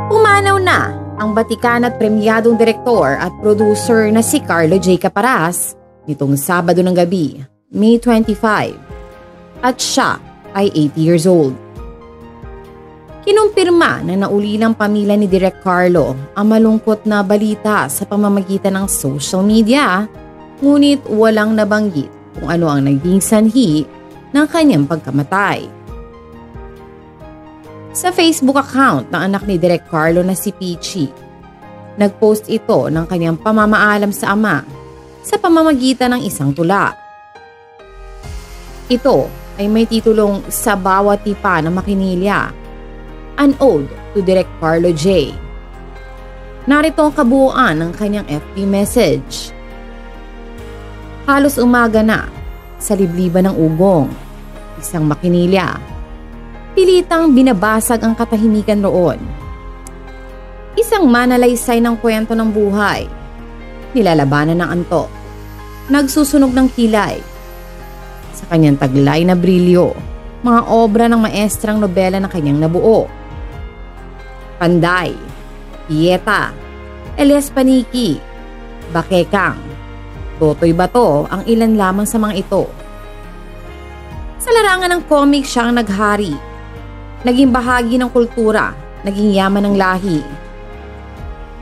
Pumanaw na ang batikan at premyadong direktor at producer na si Carlo J. Caparas nitong Sabado ng gabi, May 25, at siya ay 80 years old. Kinumpirma na naulilang pamilya ni Direk Carlo ang malungkot na balita sa pamamagitan ng social media, ngunit walang nabanggit kung ano ang naging sanhi ng kanyang pagkamatay. Sa Facebook account ng anak ni Direk Carlo na si Peachy, nagpost ito ng kanyang pamamaalam sa ama sa pamamagitan ng isang tula. Ito ay may titulong Sa Bawat Tipa ng Makinilya, an ode to Direk Carlo J. Narito ang kabuuan ng kanyang FB message. Halos umaga na, sa libliban ng ugong, isang makinilya. Pilitang binabasag ang katahimikan roon. Isang manalaysay ng kwento ng buhay. Nilalabanan ng antok. Nagsusunog ng kilay. Sa kanyang taglay na brilyo, mga obra ng maestrang nobela na kanyang nabuo. Panday, Pieta, Elias Paniki, Bakekang, Totoy Bato ang ilan lamang sa mga ito. Sa larangan ng comic siya ang naghari. Naging bahagi ng kultura, naging yaman ng lahi.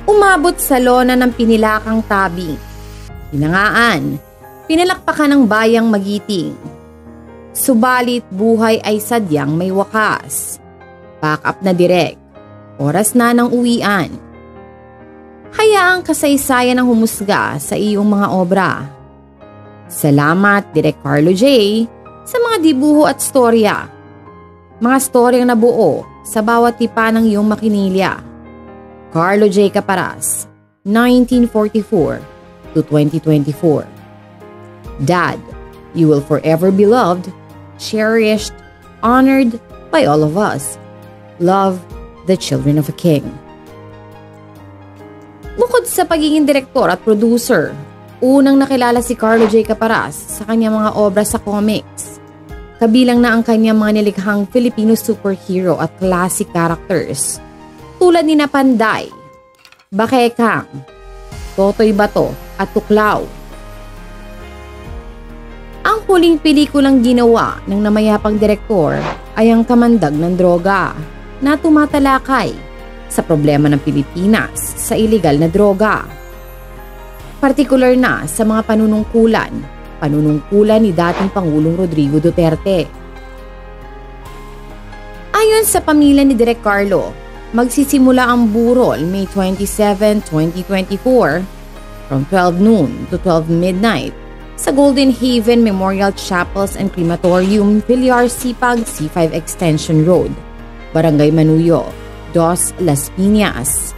Umabot sa lona ng pinilakang tabing. Pinangaan, pinalakpakan ng bayang magiting. Subalit buhay ay sadyang may wakas. Pack up na direk, oras na ng uwian. Hayaang kasaysayan ang humusga sa iyong mga obra. Salamat Direk Carlo J sa mga dibuho at storya. Mga storyang nabuo sa bawat tipa ng iyong makinilya. Carlo J. Caparas, 1944 to 2024. Dad, you will forever be loved, cherished, honored by all of us. Love, the children of a king. Bukod sa pagiging direktor at producer, unang nakilala si Carlo J. Caparas sa kanyang mga obra sa comics. Kabilang na ang kanyang mga nilikhang Filipino superhero at classic characters tulad ni Panday, Bakekang, Totoy Bato at Tuklaw. Ang huling pelikulang ginawa ng namayapang direktor ay ang Kamandag ng Droga na tumatalakay sa problema ng Pilipinas sa iligal na droga. Partikular na sa mga panunungkulan ni dating Pangulong Rodrigo Duterte. Ayon sa pamilya ni Direk Carlo, magsisimula ang burol May 27, 2024 from 12 noon to 12 midnight sa Golden Haven Memorial Chapels and Crematorium, Villar Sipag, C5 Extension Road, Barangay Manuyo, Dos Las Piñas,